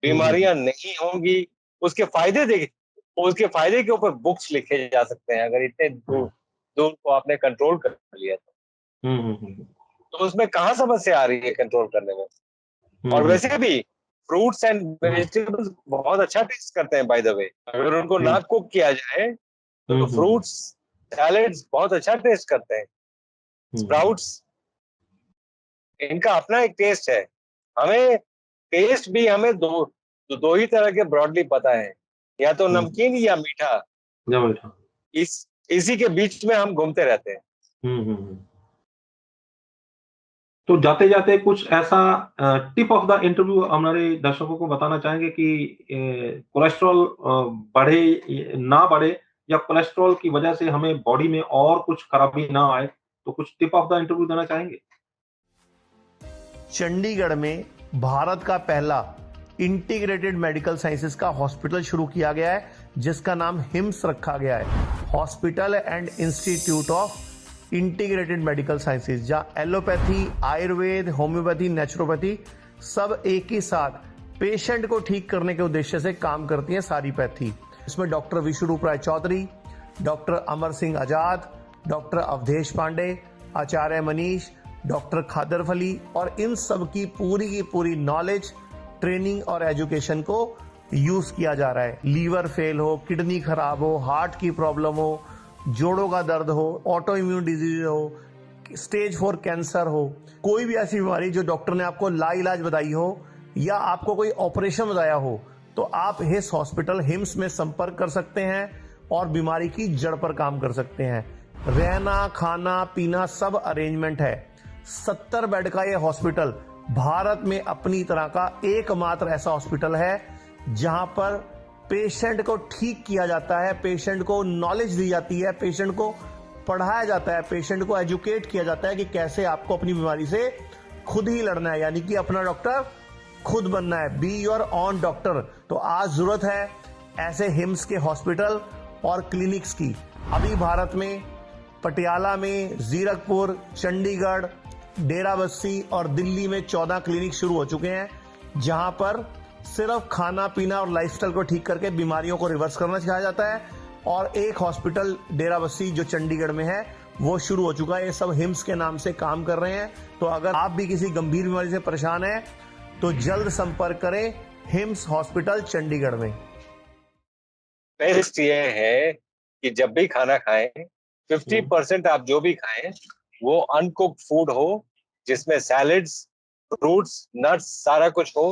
बीमारियां नहीं होंगी। उसके फायदे देख उसके फायदे के ऊपर बुक्स लिखे जा सकते हैं, अगर इतने दूर दूर को आपने कंट्रोल कर लिया हुँ, हुँ, हुँ, तो उसमें कहाँ समस्या आ रही है कंट्रोल करने में? हुँ, और हुँ, वैसे भी फ्रूट्स एंड वेजिटेबल्स बहुत अच्छा टेस्ट करते हैं, बाय द वे। अगर उनको हुँ, ना कुक किया जाए हुँ, तो हुँ, फ्रूट्स सैलेड्स बहुत अच्छा टेस्ट करते हैं। हुँ, स्प्राउट्स, इनका अपना एक टेस्ट है। हमें टेस्ट भी हमें दो ही तरह के ब्रॉडली पता है, या तो हुँ, नमकीन या मीठा। ज़बरदस्त। इस इसी के बीच में हम घूमते रहते हैं। हुँ, हुँ, हुँ। तो जाते-जाते कुछ ऐसा टिप ऑफ द इंटरव्यू हमारे दर्शकों को बताना चाहेंगे कि कोलेस्ट्रॉल बढ़े ना बढ़े, या कोलेस्ट्रॉल की वजह से हमें बॉडी में और कुछ खराबी ना आए, तो कुछ टिप ऑफ द इंटरव्यू देना चाहेंगे? चंडीगढ़ में भारत का पहला इंटीग्रेटेड मेडिकल साइंसेज का हॉस्पिटल शुरू किया गया है, जिसका नाम हिम्स रखा गया है। Hospital and institute of integrated medical sciences, जहां एलोपैथी, आयुर्वेद, होम्योपैथी, नेचुरोपैथी सब एक ही साथ पेशेंट को ठीक करने के उद्देश्य से काम करती हैं, सारी पैथी। इसमें डॉक्टर विश्वरूप राय चौधरी, डॉक्टर अमर सिंह आजाद, डॉक्टर अवधेश पांडे, आचार्य मनीष, डॉक्टर खादर फली, और इन सब की पूरी नॉलेज, ट्रेनिंग और एजुकेशन को यूज किया जा रहा है। लीवर फेल हो, किडनी खराब हो, हार्ट की प्रॉब्लम हो, जोड़ों का दर्द हो, ऑटो इम्यून डिजीज हो, स्टेज 4 कैंसर हो, कोई भी ऐसी बीमारी जो डॉक्टर ने आपको लाइलाज बताई हो या आपको कोई ऑपरेशन बताया हो, तो आप हिस हॉस्पिटल हिम्स में संपर्क कर सकते हैं और बीमारी की जड़ पर काम कर सकते हैं। रहना, खाना, पीना सब अरेंजमेंट है। 70 बेड का यह हॉस्पिटल भारत में अपनी तरह का एकमात्र ऐसा हॉस्पिटल है जहां पर पेशेंट को ठीक किया जाता है, पेशेंट को नॉलेज दी जाती है, पेशेंट को पढ़ाया जाता है, पेशेंट को एजुकेट किया जाता है कि कैसे आपको अपनी बीमारी से खुद ही लड़ना है, यानी कि अपना डॉक्टर खुद बनना है। Be your on doctor. तो आज जरूरत है ऐसे हिम्स के हॉस्पिटल और क्लिनिक्स की। अभी भारत में पटियाला में, जीरकपुर, चंडीगढ़, डेराबस्सी और दिल्ली में 14 क्लिनिक शुरू हो चुके हैं, जहां पर सिर्फ खाना पीना और लाइफस्टाइल को ठीक करके बीमारियों को रिवर्स करना सिखाया जाता है। और एक हॉस्पिटल डेराबस्सी जो चंडीगढ़ में है वो शुरू हो चुका है। ये सब हिम्स के नाम से काम कर रहे हैं। तो अगर आप भी किसी गंभीर बीमारी से परेशान हैं तो जल्द संपर्क करें हिम्स हॉस्पिटल चंडीगढ़ में। बेस्ट ये है कि जब भी खाना खाएं, 50% आप जो भी खाएं वो अनकुक्ड फूड हो, जिसमें सैलेड्स, फ्रूट्स, नट्स सारा कुछ हो,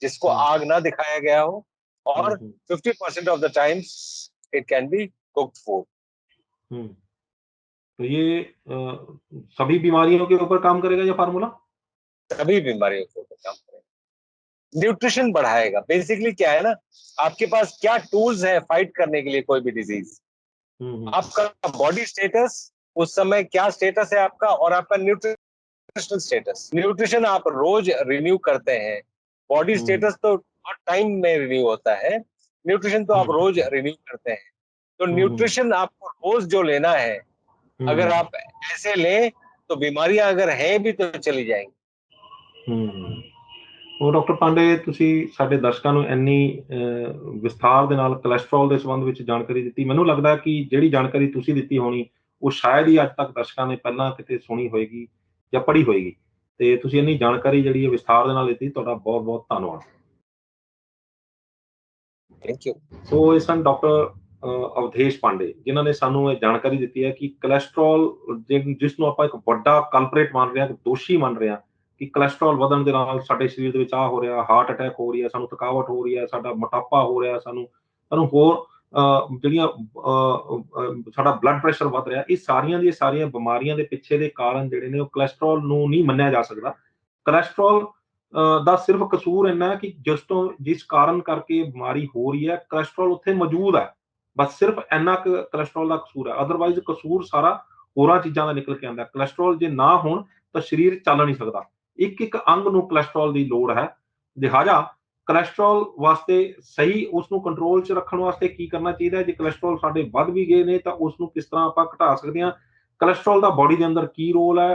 जिसको आग ना दिखाया गया हो, और 50% of the times it can be cooked food. Hmm. तो ये सभी बीमारियों के ऊपर काम करेगा ये फार्मूला? सभी बीमारियों के ऊपर काम करेगा, न्यूट्रिशन बढ़ाएगा। बेसिकली क्या है ना, आपके पास क्या टूल्स है फाइट करने के लिए कोई भी डिजीज। आपका बॉडी स्टेटस, उस समय क्या स्टेटस है आपका, और आपका न्यूट्रिशनल स्टेटस। न्यूट्रिशन आप रोज रिन्यू करते हैं, बॉडी स्टेटस तो टाइम में रिन्यू होता है, न्यूट्रिशन तो आप रोज रिन्यू करते हैं। तो न्यूट्रिशन आपको रोज जो लेना है, अगर आप ऐसे लें तो बीमारियां अगर है भी तो चली जाएंगी। ਉਹ ਡਾਕਟਰ ਪਾਂਡੇ ਤੁਸੀਂ ਸਾਡੇ ਦਰਸ਼ਕਾਂ ਨੂੰ ਇੰਨੀ ਵਿਸਥਾਰ ਦੇ ਨਾਲ ਕੋਲੇਸਟ੍ਰੋਲ ਦੇ ਸੰਬੰਧ ਵਿੱਚ ਜਾਣਕਾਰੀ ਦਿੱਤੀ। ਮੈਨੂੰ ਲੱਗਦਾ ਕਿ ਜਿਹੜੀ ਜਾਣਕਾਰੀ ਤੁਸੀਂ ਦਿੱਤੀ ਹੋਣੀ ਉਹ ਸ਼ਾਇਦ ਹੀ ਅੱਜ ਤੱਕ ਦਰਸ਼ਕਾਂ ਨੇ ਪਹਿਲਾਂ ਕਿਤੇ ਸੁਣੀ ਹੋਏਗੀ ਜਾਂ ਪੜ੍ਹੀ ਹੋਏਗੀ, ਤੇ ਤੁਸੀਂ ਇੰਨੀ ਜਾਣਕਾਰੀ ਜਿਹੜੀ ਹੈ ਵਿਸਥਾਰ ਦੇ ਨਾਲ ਦਿੱਤੀ, ਤੁਹਾਡਾ ਬਹੁਤ ਬਹੁਤ ਧੰਨਵਾਦ। Thank you. ਸੋ ਇਹ ਸਨ ਡਾਕਟਰ ਅਵਧੇਸ਼ ਪਾਂਡੇ, ਜਿਨ੍ਹਾਂ ਨੇ ਸਾਨੂੰ ਇਹ ਜਾਣਕਾਰੀ ਦਿੱਤੀ ਹੈ ਕਿ ਕੋਲੇਸਟ੍ਰੋਲ ਜਿਸ ਨੂੰ ਆਪਾਂ ਇੱਕ ਵੱਡਾ ਕਲਪਰੇਟ ਮੰਨ ਰਹੇ ਹਾਂ, ਦੋਸ਼ੀ ਮੰਨ ਰਹੇ ਹਾਂ ਕਿ ਕੋਲੇਸਟ੍ਰੋਲ ਵਧਣ ਦੇ ਨਾਲ ਸਾਡੇ ਸਰੀਰ ਦੇ ਵਿੱਚ ਆਹ ਹੋ ਰਿਹਾ, ਹਾਰਟ ਅਟੈਕ ਹੋ ਰਹੀ ਹੈ, ਸਾਨੂੰ ਥਕਾਵਟ ਹੋ ਰਹੀ ਹੈ, ਸਾਡਾ ਮੋਟਾਪਾ ਹੋ ਰਿਹਾ, ਸਾਨੂੰ ਹੋਰ ਜਿਹੜੀਆਂ ਸਾਡਾ ਬਲੱਡ ਪ੍ਰੈਸ਼ਰ ਵੱਧ ਰਿਹਾ, ਇਹ ਸਾਰੀਆਂ ਦੀਆਂ ਸਾਰੀਆਂ ਬਿਮਾਰੀਆਂ ਦੇ ਪਿੱਛੇ ਦੇ ਕਾਰਨ ਜਿਹੜੇ ਨੇ ਉਹ ਕੋਲੇਸਟ੍ਰੋਲ ਨੂੰ ਨਹੀਂ ਮੰਨਿਆ ਜਾ ਸਕਦਾ। ਕੋਲੇਸਟ੍ਰੋਲ ਦਾ ਸਿਰਫ ਕਸੂਰ ਇੰਨਾ ਹੈ ਕਿ ਜਿਸ ਕਾਰਨ ਕਰਕੇ ਬਿਮਾਰੀ ਹੋ ਰਹੀ ਹੈ, ਕੋਲੇਸਟ੍ਰੋਲ ਉੱਥੇ ਮੌਜੂਦ ਹੈ, ਬਸ ਸਿਰਫ ਇੰਨਾ ਕੁ ਕੋਲੇਸਟ੍ਰੋਲ ਦਾ ਕਸੂਰ ਹੈ। ਅਦਰਵਾਈਜ਼ ਕਸੂਰ ਸਾਰਾ ਹੋਰਾਂ ਚੀਜ਼ਾਂ ਦਾ ਨਿਕਲ ਕੇ ਆਉਂਦਾ। ਕੋਲੇਸਟ੍ਰੋਲ ਜੇ ਨਾ ਹੋਣ ਤਾਂ ਸਰੀਰ ਚੱਲ ਨਹੀਂ ਸਕਦਾ। ਇੱਕ ਇੱਕ ਅੰਗ ਨੂੰ ਕੋਲੇਸਟ੍ਰੋਲ ਦੀ ਲੋੜ ਹੈ। ਲਿਹਾਜ਼ਾ ਕੋਲੇਸਟ੍ਰੋਲ ਵਾਸਤੇ ਸਹੀ ਉਸਨੂੰ ਕੰਟਰੋਲ 'ਚ ਰੱਖਣ ਵਾਸਤੇ ਕੀ ਕਰਨਾ ਚਾਹੀਦਾ? ਜੇ ਕੋਲੇਸਟ੍ਰੋਲ ਸਾਡੇ ਵੱਧ ਵੀ ਗਏ ਨੇ ਤਾਂ ਉਸਨੂੰ ਕਿਸ ਤਰ੍ਹਾਂ ਆਪਾਂ ਘਟਾ ਸਕਦੇ ਹਾਂ? ਕੋਲੇਸਟ੍ਰੋਲ ਦਾ ਬੋਡੀ ਦੇ ਅੰਦਰ ਕੀ ਰੋਲ ਹੈ?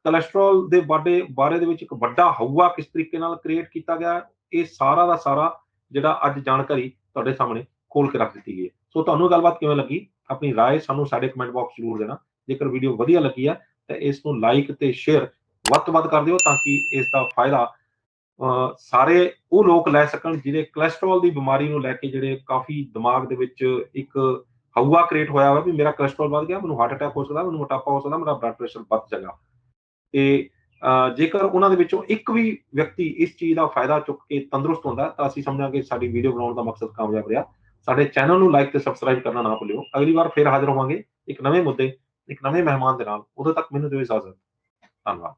ਕੋਲੇਸਟ੍ਰੋਲ ਦੇ ਬਾਰੇ ਦੇ ਵਿੱਚ ਇੱਕ ਵੱਡਾ ਹਊਆ ਕਿਸ ਤਰੀਕੇ ਨਾਲ ਕ੍ਰੀਏਟ ਕੀਤਾ ਗਿਆ? ਇਹ ਸਾਰਾ ਦਾ ਸਾਰਾ ਜਿਹੜਾ ਅੱਜ ਜਾਣਕਾਰੀ ਤੁਹਾਡੇ ਸਾਹਮਣੇ ਖੋਲ ਕੇ ਰੱਖ ਦਿੱਤੀ ਗਈ ਹੈ। ਸੋ ਤੁਹਾਨੂੰ ਗੱਲਬਾਤ ਕਿਵੇਂ ਲੱਗੀ? ਆਪਣੀ ਰਾਏ ਸਾਨੂੰ ਸਾਡੇ ਕਮੈਂਟ ਬਾਕਸ ਜ਼ਰੂਰ ਦੇਣਾ। ਜੇਕਰ ਵੀਡੀਓ ਵਧੀਆ ਲੱਗੀ ਹੈ ਤਾਂ ਇਸ ਨੂੰ ਲਾਈਕ ਤੇ ਸ਼ੇਅਰ ਵੱਧ ਤੋਂ ਵੱਧ ਕਰ ਦਿਓ, ਤਾਂ ਕਿ ਇਸ ਦਾ ਫਾਇਦਾ ਸਾਰੇ ਉਹ ਲੋਕ ਲੈ ਸਕਣ ਜਿਹੜੇ ਕੋਲੇਸਟ੍ਰੋਲ ਦੀ ਬਿਮਾਰੀ ਨੂੰ ਲੈ ਕੇ ਜਿਹੜੇ ਕਾਫੀ ਦਿਮਾਗ ਦੇ ਵਿੱਚ ਇੱਕ ਹਊਆ ਕ੍ਰੀਏਟ ਹੋਇਆ ਹੋਇਆ ਵੀ ਮੇਰਾ ਕੋਲੇਸਟ੍ਰੋਲ ਵੱਧ ਗਿਆ, ਮੈਨੂੰ ਹਾਰਟ ਅਟੈਕ ਹੋ ਸਕਦਾ, ਮੈਨੂੰ ਮੋਟਾਪਾ ਹੋ ਸਕਦਾ, ਮੇਰਾ ਬਲੱਡ ਪ੍ਰੈਸ਼ਰ ਵੱਧ ਜਾਏਗਾ। ਤੇ ਜੇਕਰ ਉਹਨਾਂ ਦੇ ਵਿੱਚੋਂ ਇੱਕ ਵੀ ਵਿਅਕਤੀ ਇਸ ਚੀਜ਼ ਦਾ ਫਾਇਦਾ ਚੁੱਕ ਕੇ ਤੰਦਰੁਸਤ ਹੁੰਦਾ ਤਾਂ ਅਸੀਂ ਸਮਝਾਂਗੇ ਸਾਡੀ ਵੀਡੀਓ ਬਣਾਉਣ ਦਾ ਮਕਸਦ ਕਾਮਯਾਬ ਰਿਹਾ। ਸਾਡੇ ਚੈਨਲ ਨੂੰ ਲਾਈਕ ਤੇ ਸਬਸਕ੍ਰਾਈਬ ਕਰਨਾ ਨਾ ਭੁੱਲਿਓ। ਅਗਲੀ ਵਾਰ ਫਿਰ ਹਾਜ਼ਰ ਹੋਵਾਂਗੇ ਇੱਕ ਨਵੇਂ ਮੁੱਦੇ, ਇੱਕ ਨਵੇਂ ਮਹਿਮਾਨ ਦੇ ਨਾਲ। ਉਦੋਂ ਤੱਕ ਮੈਨੂੰ ਦਿਓ ਇਜਾਜ਼ਤ। ਧੰਨਵਾਦ।